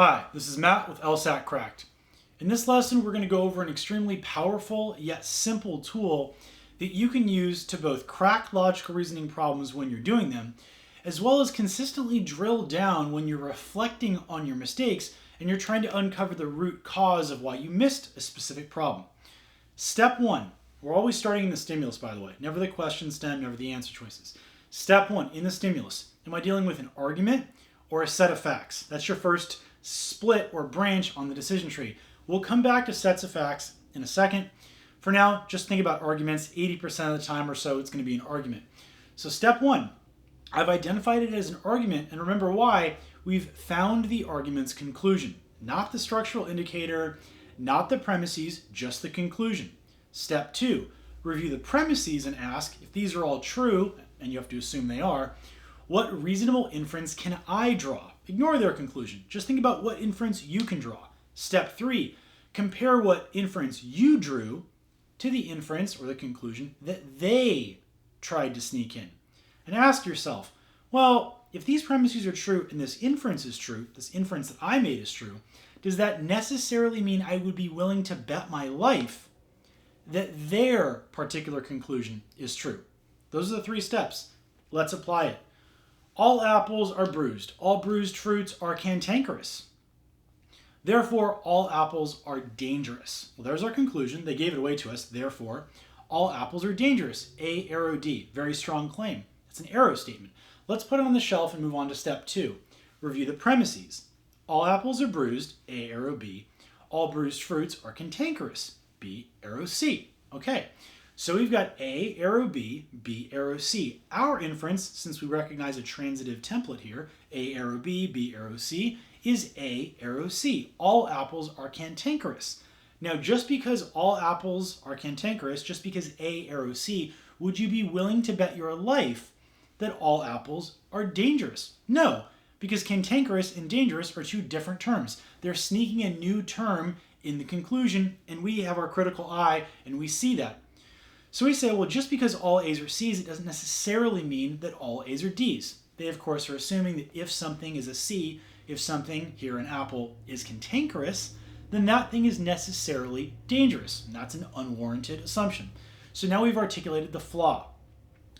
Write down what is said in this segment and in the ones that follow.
Hi, this is Matt with LSAT Cracked. In this lesson, we're going to go over an extremely powerful yet simple tool that you can use to both crack logical reasoning problems when you're doing them, as well as consistently drill down when you're reflecting on your mistakes and you're trying to uncover the root cause of why you missed a specific problem. Step one, we're always starting in the stimulus, by the way, never the question stem, never the answer choices. Step one, in the stimulus, am I dealing with an argument or a set of facts? That's your first split or branch on the decision tree. We'll come back to sets of facts in a second. For now, just think about arguments. 80% of the time or so, it's going to be an argument. So step one, I've identified it as an argument, and remember why. We've found the argument's conclusion, not the structural indicator, not the premises, just the conclusion. Step two, review the premises and ask if these are all true, and you have to assume they are, what reasonable inference can I draw? Ignore their conclusion. Just think about what inference you can draw. Step three, compare what inference you drew to the inference or the conclusion that they tried to sneak in. And ask yourself, well, if these premises are true and this inference is true, this inference that I made is true, does that necessarily mean I would be willing to bet my life that their particular conclusion is true? Those are the three steps. Let's apply it. All apples are bruised. All bruised fruits are cantankerous. Therefore, all apples are dangerous. Well, there's our conclusion. They gave it away to us. Therefore, all apples are dangerous. A, arrow, D. Very strong claim. It's an arrow statement. Let's put it on the shelf and move on to step two. Review the premises. All apples are bruised. A, arrow, B. All bruised fruits are cantankerous. B, arrow, C. Okay. So we've got A, arrow B, B, arrow C. Our inference, since we recognize a transitive template here, A, arrow B, arrow C, is A, arrow C. All apples are cantankerous. Now, just because all apples are cantankerous, just because A, arrow C, would you be willing to bet your life that all apples are dangerous? No, because cantankerous and dangerous are two different terms. They're sneaking a new term in the conclusion, and we have our critical eye, and we see that. So we say, well, just because all A's are C's, it doesn't necessarily mean that all A's are D's. They, of course, are assuming that if something is a C, if something, here an apple, is cantankerous, then that thing is necessarily dangerous. And that's an unwarranted assumption. So now we've articulated the flaw.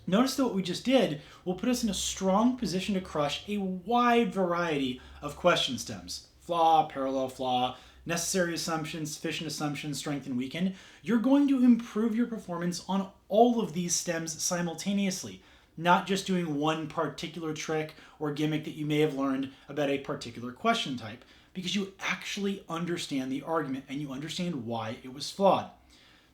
Notice that what we just did will put us in a strong position to crush a wide variety of question stems. Flaw, parallel flaw, necessary assumptions, sufficient assumptions, strength and weaken. You're going to improve your performance on all of these stems simultaneously, not just doing one particular trick or gimmick that you may have learned about a particular question type, because you actually understand the argument and you understand why it was flawed.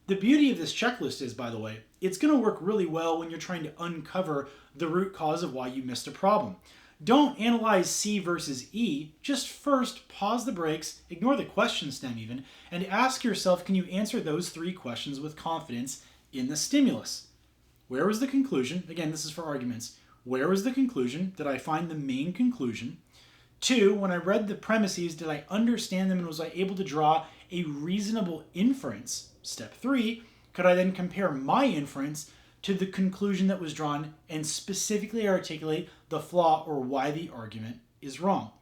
The beauty of this checklist is, by the way, it's going to work really well when you're trying to uncover the root cause of why you missed a problem. Don't analyze C versus E. Just first pause the brakes, ignore the question stem even, and ask yourself, can you answer those three questions with confidence in the stimulus? Where was the conclusion? Again, this is for arguments. Where was the conclusion? Did I find the main conclusion? Two, when I read the premises, did I understand them and was I able to draw a reasonable inference? Step three, could I then compare my inference to the conclusion that was drawn and specifically articulate the flaw or why the argument is wrong?